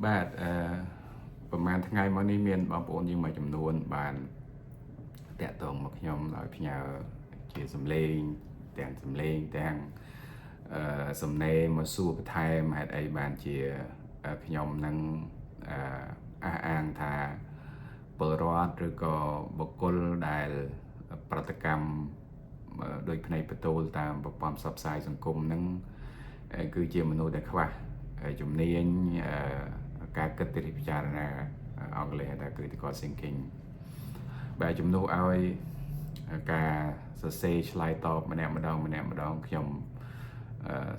បាទប្រហែលថ្ងៃមកនេះមានបងប្អូនយើងមួយចំនួនបានតាក់ទងមកខ្ញុំឲ្យផ្ញើជាសំឡេងទាំងសំណេរមកសួរបន្ថែមហេតុអីបានជាខ្ញុំនឹងអះអាងថាពលរដ្ឋឬក៏បុគ្គលដែលប្រតិកម្មដោយភ្នែកបន្ទូលតាមប្រព័ន្ធផ្សព្វផ្សាយសង្គមនឹងគឺជាមនុស្សដែលខ្វះជំនាញការគិតទិដ្ឋិពិចារណាអង់គ្លេសហៅថា critical thinking បាទជំនួសឲ្យការសរសេរឆ្លើយតបម្នាក់ម្ដងខ្ញុំ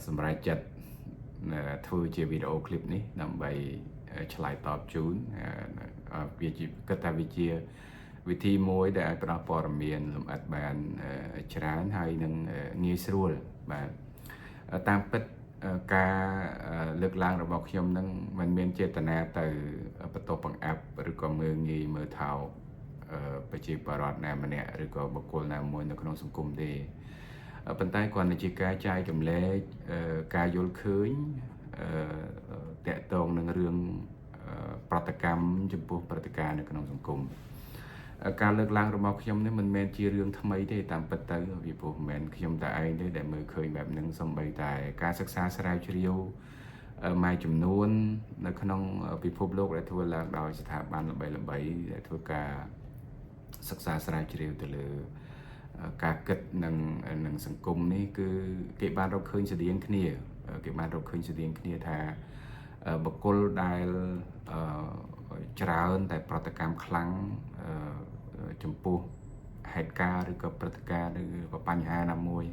សម្រេចចិត្តធ្វើជាវីដេអូឃ្លីបនេះដើម្បីឆ្លើយតបជូនវាជាគិតថាវាជាវិធីមួយដែលអាចផ្ដល់ព័ត៌មានលម្អិតបានច្រើនហើយនឹងងាយស្រួលបាទតាមពិតការលើកឡើងរបស់ខ្ញុំនឹងមិនមានចេតនាទៅបន្ទោសបង្អាប់ឬក៏មើលងាយមើលថោកប្រជាពលរដ្ឋណាម្នាក់ឬក៏បុគ្គលណាមួយនៅក្នុងសង្គមទេប៉ុន្តែគ្រាន់តែជាការចែករំលែកការយល់ឃើញតកតងនឹងរឿងប្រតិកម្មចំពោះព្រឹត្តិការណ៍នៅក្នុងសង្គមការលើកឡើងរបស់ខ្ញុំនេះមិនមែនជារឿងថ្មីទេតាមពិតទៅពីព្រោះមិនមែនខ្ញុំតែឯងទេដែលមើលឃើញបែបហ្នឹងសូម្បីតែការសិក្សាស្រាវជ្រាវមួយចំនួននៅក្នុងពិភពលោកដែលធ្វើឡើងដោយស្ថាប័នល្បីៗដែលធ្វើការសិក្សាស្រាវជ្រាវទៅលើការគិតនិងសង្គមនេះគឺគេបានរកឃើញស្តៀងគ្នាថាបុគ្គលដែលច្រើនតែប្រតិកម្មខ្លាំងចំពោះហេតុការណ៍ឬក៏ព្រឹត្តិការណ៍ឬក៏បញ្ហាណាមួយ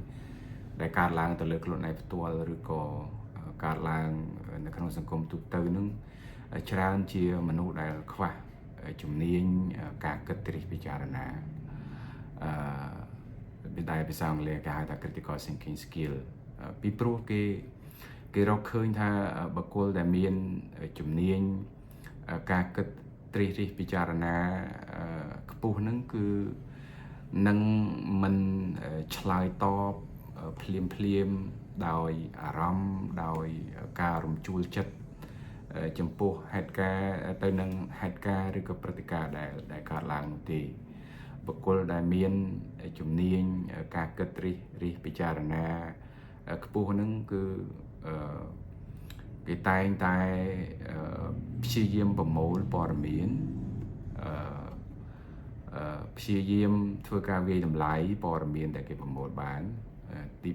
ដែលកើតឡើងទៅលើខ្លួនឯងផ្ទាល់ឬក៏កើតឡើងនៅក្នុងសង្គមទូទៅនឹងច្រើនជាមនុស្សដែលខ្វះជំនាញការគិតត្រិះពិចារណាដែលភាសាអង់គ្លេសគេហៅថា critical thinking skill ពីព្រោះគេរកឃើញថាបុគ្គលដែលមានជំនាញការគិតត្រិះរិះពិចារណាខ្ពស់ហ្នឹងគឺនឹងមិនឆ្លើយតបភ្លាមដោយអារម្មណ៍ដោយការរំជួលចិត្តចំពោះហេតុការណ៍ទៅនឹងហេតុការណ៍ឬក៏ព្រឹត្តិការណ៍ដែលកើតឡើងនោះទេបុគ្គលដែលមានជំនាញការគិតត្រិះរិះពិចារណាខ្ពស់ហ្នឹងគឺគេតែងតែព្យាយាមប្រមូលព័ត៌មានព្យាយាមធ្វើការវាយតម្លៃព័ត៌មានដែលគេប្រមូលបានទី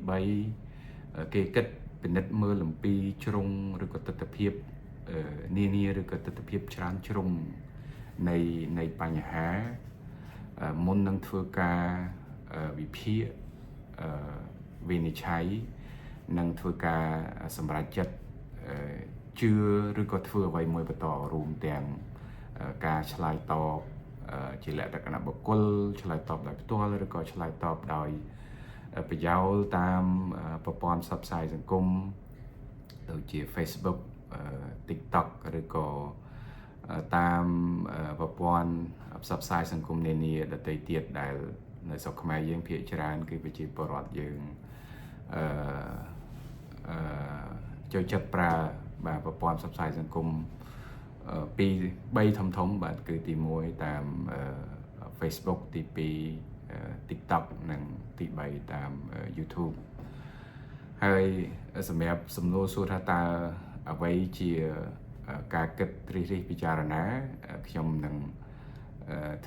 3គេគិតពិនិត្យមើលអំពីជ្រុងឬក៏ទិដ្ឋភាពនានាឬក៏ទិដ្ឋភាពច្រើនជ្រុងនៃបញ្ហាមុននឹងធ្វើការវិភាគវិនិច្ឆ័យនិងធ្វើការសម្រេចចិត្តជឿឬក៏ធ្វើអ្វីមួយបន្តរួមទាំងការឆ្លើយតបជាលក្ខណៈបុគ្គលឆ្លើយតបដោយផ្ទាល់ឬក៏ឆ្លើយតបដោយប្រយោលតាមប្រព័ន្ធផ្សព្វផ្សាយសង្គមដូចជា Facebook TikTok ឬក៏តាមប្រព័ន្ធផ្សព្វផ្សាយសង្គមនានាដទៃទៀតដែលនៅស្រុកខ្មែរយើងភាគច្រើនគឺប្រជាពលរដ្ឋយើងចូលចិត្តប្រើបាទប្រព័ន្ធផ្សព្វផ្សាយសង្គមពី3ធំបាទគឺទី1តាម Facebook ទី2 TikTok និងទី3តាម YouTube ហើយសម្រាប់សំណួរសួរថាតើអ្វីជាការគិតត្រិះរិះពិចារណាខ្ញុំនឹង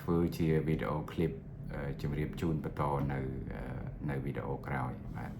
ធ្វើជាវីដេអូឃ្លីបជម្រាបជូនបន្តនៅវីដេអូក្រោយបាទ